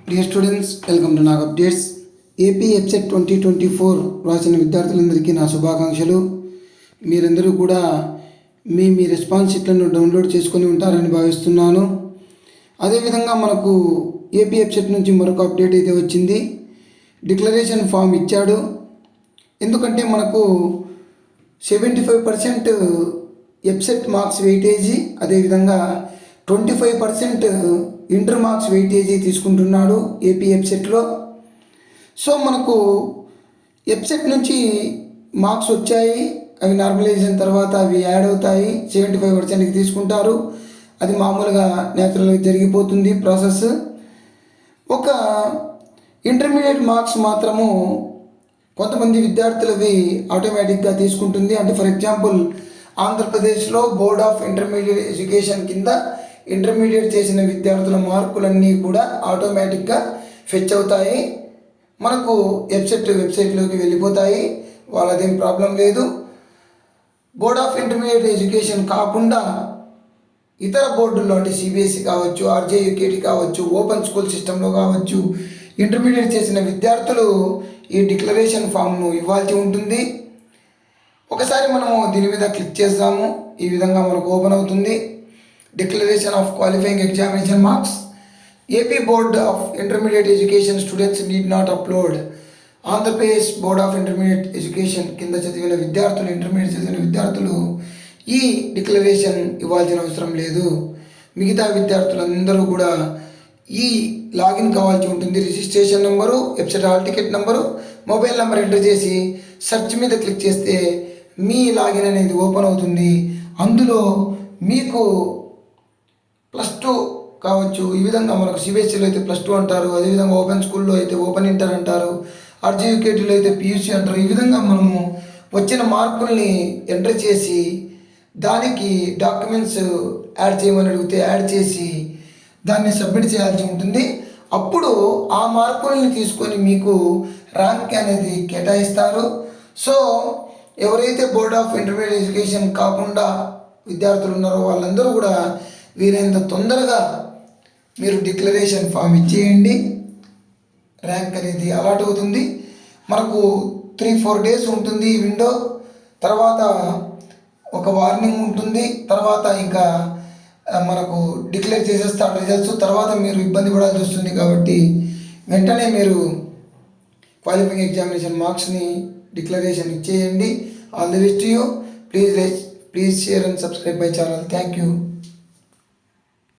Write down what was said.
Dear students, welcome to Nag updates. AP EAPCET 2024 రాసిన విద్యార్థులందరికీ నా శుభాకాంక్షలు. మీరందరూ కూడా మీ రెస్పాన్స్ షీట్లను డౌన్లోడ్ చేసుకొని ఉంటారని భావిస్తున్నాను. అదేవిధంగా మనకు ఏపీ ఎప్సెట్ నుంచి మరొక అప్డేట్ అయితే వచ్చింది. డిక్లరేషన్ ఫామ్ ఇచ్చాడు. ఎందుకంటే మనకు 75% ఎప్సెట్ మార్క్స్ వెయిటేజీ, అదేవిధంగా 25% ఇంటర్ మార్క్స్ వెయిటేజీ తీసుకుంటున్నాడు ఏపీ ఎప్సెట్లో. సో మనకు ఎప్సెట్ నుంచి మార్క్స్ వచ్చాయి, అవి నార్మలైజేషన్ తర్వాత అవి యాడ్ అవుతాయి, 75%కి తీసుకుంటారు. అది మామూలుగా న్యాచురల్గా జరిగిపోతుంది ప్రాసెస్. ఒక ఇంటర్మీడియట్ మార్క్స్ మాత్రము కొంతమంది విద్యార్థులవి ఆటోమేటిక్గా తీసుకుంటుంది. అంటే ఫర్ ఎగ్జాంపుల్ ఆంధ్రప్రదేశ్లో బోర్డ్ ఆఫ్ ఇంటర్మీడియట్ ఎడ్యుకేషన్ కింద ఇంటర్మీడియట్ చేసిన విద్యార్థుల మార్కులన్నీ కూడా ఆటోమేటిక్గా ఫెచ్ అవుతాయి, మనకు వెబ్సైట్లోకి వెళ్ళిపోతాయి. వాళ్ళదేం ప్రాబ్లం లేదు. బోర్డ్ ఆఫ్ ఇంటర్మీడియట్ ఎడ్యుకేషన్ కాకుండా ఇతర బోర్డుల్లో అంటే సిబిఎస్ఈ కావచ్చు, ఆర్జేయుకేటి కావచ్చు, ఓపెన్ స్కూల్ సిస్టంలో కావచ్చు, ఇంటర్మీడియట్ చేసిన విద్యార్థులు ఈ డిక్లరేషన్ ఫామ్ను ఇవ్వాల్సి ఉంటుంది. ఒకసారి మనము దీని మీద క్లిక్ చేస్తాము. ఈ విధంగా మనకు ఓపెన్ అవుతుంది. Declaration of qualifying examination marks. AP board of intermediate education students need not upload. Andhra Pradesh board of intermediate education కింద చదివిన విద్యార్థులు, ఇంటర్మీడియట్ చదివిన విద్యార్థులు ఈ డిక్లరేషన్ ఇవ్వాల్సిన అవసరం లేదు. మిగతా విద్యార్థులందరూ కూడా ఈ లాగిన్ కావాల్సి ఉంటుంది. Registration number, website hall ticket number, mobile number enter చేసి సెర్చ్ మీద క్లిక్ చేస్తే మీ లాగిన్ అనేది ఓపెన్ అవుతుంది. అందులో మీకు +2 కావచ్చు. ఈ విధంగా మనకు సిబిఎస్ఈలో అయితే +2 అంటారు, అదేవిధంగా ఓపెన్ స్కూల్లో అయితే ఓపెన్ ఇంటర్ అంటారు, ఆర్జీయూకేటీలో అయితే పియూసీ అంటారు. ఈ విధంగా మనము వచ్చిన మార్కుల్ని ఎంటర్ చేసి దానికి డాక్యుమెంట్స్ యాడ్ చేయమని అడిగితే యాడ్ చేసి దాన్ని సబ్మిట్ చేయాల్సి ఉంటుంది. అప్పుడు ఆ మార్కుల్ని తీసుకొని మీకు ర్యాంక్ అనేది కేటాయిస్తారు. సో ఎవరైతే బోర్డ్ ఆఫ్ ఇంటర్మీడియట్ ఎడ్యుకేషన్ కాకుండా విద్యార్థులు ఉన్నారో వాళ్ళందరూ కూడా వీలైనంత తొందరగా మీరు డిక్లరేషన్ ఫామ్ ఇచ్చేయండి. ర్యాంక్ అనేది అలాట్ అవుతుంది. మనకు 3-4 డేస్ ఉంటుంది ఈ విండో. తర్వాత ఒక వార్నింగ్ ఉంటుంది. తర్వాత ఇంకా మనకు డిక్లేర్ చేసేస్తారు రిజల్ట్స్. తర్వాత మీరు ఇబ్బంది పడాల్సి వస్తుంది. కాబట్టి వెంటనే మీరు క్వాలిఫైయింగ్ ఎగ్జామినేషన్ మార్క్స్ని డిక్లరేషన్ ఇచ్చేయండి. All the best to you. Please share and subscribe my channel. Thank you.